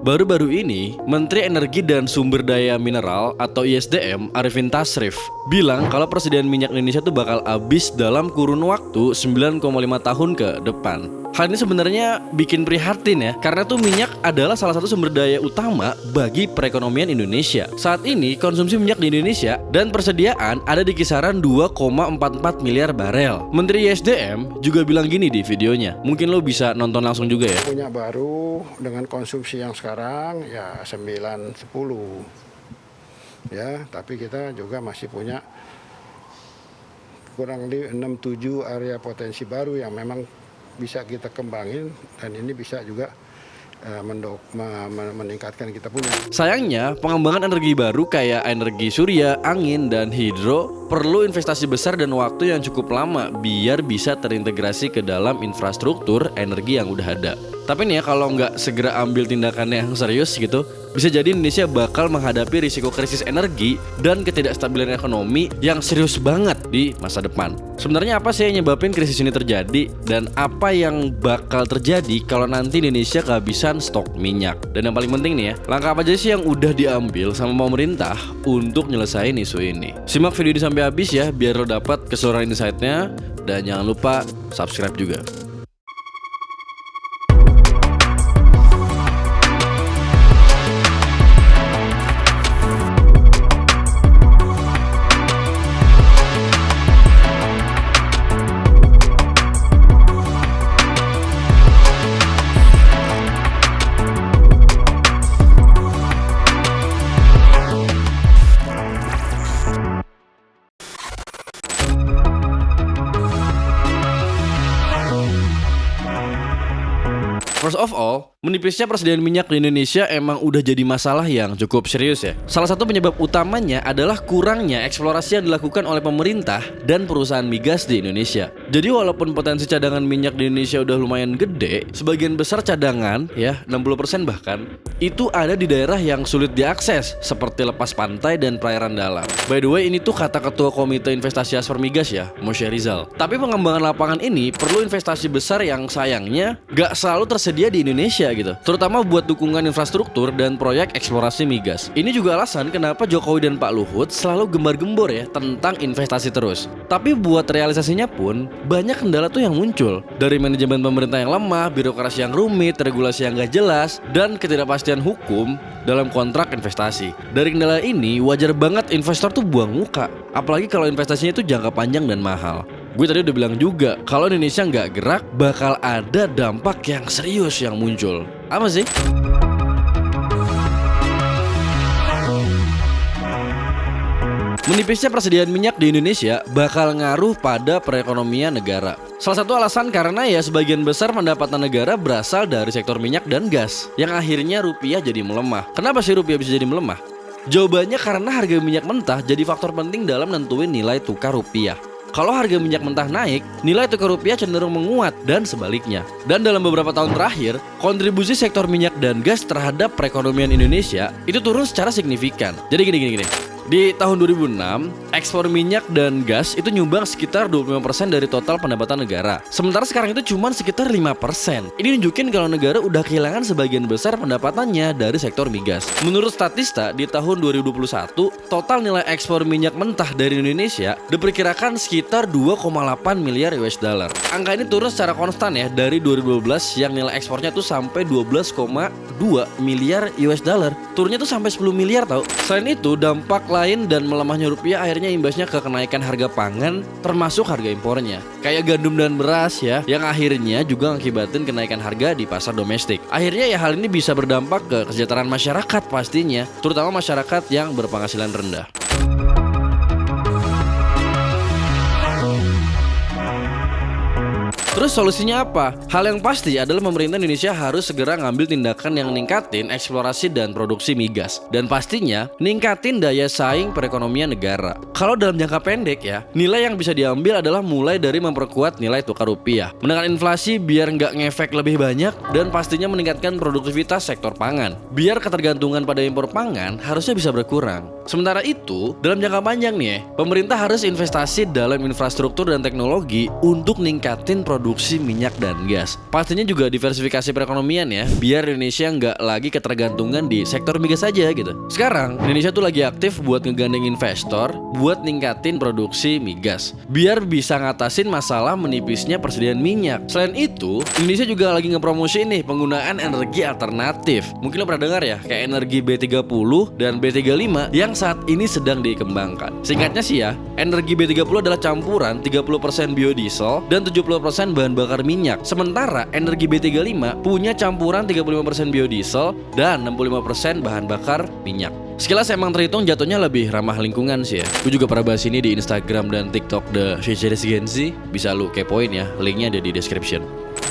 Baru-baru ini, Menteri Energi dan Sumber Daya Mineral atau ISDM Arifin Tasrif bilang kalau persediaan minyak Indonesia tuh bakal habis dalam kurun waktu 9,5 tahun ke depan. Hal ini sebenarnya bikin prihatin ya, karena tuh minyak adalah salah satu sumber daya utama bagi perekonomian Indonesia. Saat ini konsumsi minyak di Indonesia dan persediaan ada di kisaran 2,44 miliar barel. Menteri ISDM juga bilang gini di videonya, mungkin lo bisa nonton langsung juga ya. Punya baru dengan konsumsi yang sekarang ya 9-10 ya, tapi kita juga masih punya kurang lebih 6-7 area potensi baru yang memang bisa kita kembangin, dan ini bisa juga meningkatkan kita punya. Sayangnya, pengembangan energi baru kayak energi surya, angin, dan hidro perlu investasi besar dan waktu yang cukup lama biar bisa terintegrasi ke dalam infrastruktur energi yang udah ada. Tapi nih ya, kalau nggak segera ambil tindakan yang serius gitu, bisa jadi Indonesia bakal menghadapi risiko krisis energi dan ketidakstabilan ekonomi yang serius banget di masa depan. Sebenarnya apa sih yang nyebabin krisis ini terjadi, dan apa yang bakal terjadi kalau nanti Indonesia kehabisan stok minyak? Dan yang paling penting nih ya, langkah apa aja sih yang udah diambil sama pemerintah untuk nyelesain isu ini? Simak video ini sampai habis ya, biar lo dapat keseluruhan insight-nya, dan jangan lupa subscribe juga. First of all, menipisnya persediaan minyak di Indonesia emang udah jadi masalah yang cukup serius ya. Salah satu penyebab utamanya adalah kurangnya eksplorasi yang dilakukan oleh pemerintah dan perusahaan migas di Indonesia. Jadi walaupun potensi cadangan minyak di Indonesia udah lumayan gede, sebagian besar cadangan, ya 60% bahkan, itu ada di daerah yang sulit diakses, seperti lepas pantai dan perairan dalam. By the way, ini tuh kata Ketua Komite Investasi Asper Migas ya, Moshe Rizal. Tapi pengembangan lapangan ini perlu investasi besar yang sayangnya gak selalu tersedia di Indonesia gitu, terutama buat dukungan infrastruktur dan proyek eksplorasi migas. Ini juga alasan kenapa Jokowi dan Pak Luhut selalu gembar-gembor ya tentang investasi terus. Tapi buat realisasinya pun banyak kendala tuh yang muncul, dari manajemen pemerintah yang lemah, birokrasi yang rumit, regulasi yang gak jelas, dan ketidakpastian hukum dalam kontrak investasi. Dari kendala ini wajar banget investor tuh buang muka, apalagi kalau investasinya itu jangka panjang dan mahal. Gue tadi udah bilang juga, kalau Indonesia nggak gerak, bakal ada dampak yang serius yang muncul. Apa sih? Menipisnya persediaan minyak di Indonesia bakal ngaruh pada perekonomian negara. Salah satu alasan karena ya sebagian besar pendapatan negara berasal dari sektor minyak dan gas, yang akhirnya rupiah jadi melemah. Kenapa sih rupiah bisa jadi melemah? Jawabannya karena harga minyak mentah jadi faktor penting dalam nentuin nilai tukar rupiah. Kalau harga minyak mentah naik, nilai tukar rupiah cenderung menguat dan sebaliknya. Dan dalam beberapa tahun terakhir, kontribusi sektor minyak dan gas terhadap perekonomian Indonesia itu turun secara signifikan. Jadi gini. Di tahun 2006, ekspor minyak dan gas itu nyumbang sekitar 25% dari total pendapatan negara. Sementara sekarang itu cuma sekitar 5%. Ini nunjukin kalau negara udah kehilangan sebagian besar pendapatannya dari sektor migas. Menurut Statista, di tahun 2021, total nilai ekspor minyak mentah dari Indonesia diperkirakan sekitar 2,8 miliar US dollar. Angka ini turun secara konstan ya dari 2012 yang nilai ekspornya tuh sampai 12,2 miliar US dollar. Turunnya tuh sampai 10 miliar tau. Selain itu, dampak lain dan melemahnya rupiah akhirnya imbasnya ke kenaikan harga pangan, termasuk harga impornya kayak gandum dan beras ya, yang akhirnya juga ngakibatin kenaikan harga di pasar domestik. Akhirnya ya hal ini bisa berdampak ke kesejahteraan masyarakat pastinya, terutama masyarakat yang berpenghasilan rendah. Terus solusinya apa? Hal yang pasti adalah pemerintah Indonesia harus segera ngambil tindakan yang ningkatin eksplorasi dan produksi migas. Dan pastinya ningkatin daya saing perekonomian negara. Kalau dalam jangka pendek ya, nilai yang bisa diambil adalah mulai dari memperkuat nilai tukar rupiah, menekan inflasi biar nggak ngefek lebih banyak, dan pastinya meningkatkan produktivitas sektor pangan, biar ketergantungan pada impor pangan harusnya bisa berkurang. Sementara itu, dalam jangka panjang nih pemerintah harus investasi dalam infrastruktur dan teknologi untuk ningkatin produksi produksi minyak dan gas. Pastinya juga diversifikasi perekonomian ya, biar Indonesia nggak lagi ketergantungan di sektor migas saja gitu. Sekarang Indonesia tuh lagi aktif buat ngegandeng investor buat ningkatin produksi migas, biar bisa ngatasin masalah menipisnya persediaan minyak. Selain itu, Indonesia juga lagi ngepromosi nih penggunaan energi alternatif. Mungkin lo pernah dengar ya, kayak energi B30 dan B35 yang saat ini sedang dikembangkan. Singkatnya sih ya, energi B30 adalah campuran 30% biodiesel dan 70% bahan bakar minyak. Sementara energi B35 punya campuran 35% biodiesel dan 65% bahan bakar minyak. Sekilas emang terhitung jatuhnya lebih ramah lingkungan sih ya. Gue juga pernah bahas ini di Instagram dan TikTok The Futurist Gen Z. Bisa lu kepoin ya, linknya ada di description.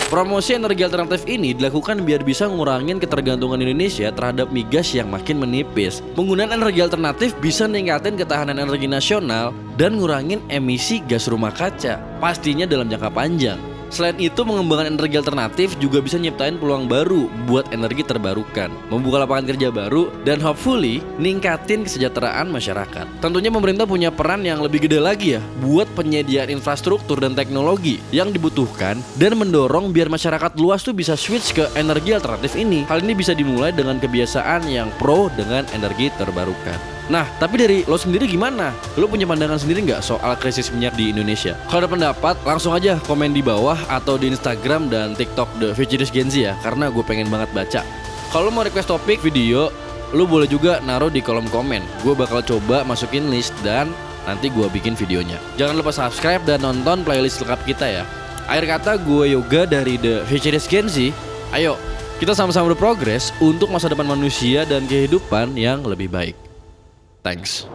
Promosi energi alternatif ini dilakukan biar bisa ngurangin ketergantungan Indonesia terhadap migas yang makin menipis. Penggunaan energi alternatif bisa meningkatkan ketahanan energi nasional dan ngurangin emisi gas rumah kaca, pastinya dalam jangka panjang. Selain itu, mengembangkan energi alternatif juga bisa nyiptain peluang baru buat energi terbarukan, membuka lapangan kerja baru, dan hopefully ningkatin kesejahteraan masyarakat. Tentunya pemerintah punya peran yang lebih gede lagi ya buat penyediaan infrastruktur dan teknologi yang dibutuhkan dan mendorong biar masyarakat luas tuh bisa switch ke energi alternatif ini. Hal ini bisa dimulai dengan kebiasaan yang pro dengan energi terbarukan. Nah, tapi dari lo sendiri gimana? Lo punya pandangan sendiri nggak soal krisis minyak di Indonesia? Kalau ada pendapat, langsung aja komen di bawah atau di Instagram dan TikTok The Futurist Gen Z ya, karena gue pengen banget baca. Kalau mau request topik video, lo boleh juga naruh di kolom komen. Gue bakal coba masukin list dan nanti gue bikin videonya. Jangan lupa subscribe dan nonton playlist lengkap kita ya. Akhir kata, gue Yoga dari The Futurist Gen Z. Ayo, kita sama-sama berprogres untuk masa depan manusia dan kehidupan yang lebih baik. Thanks.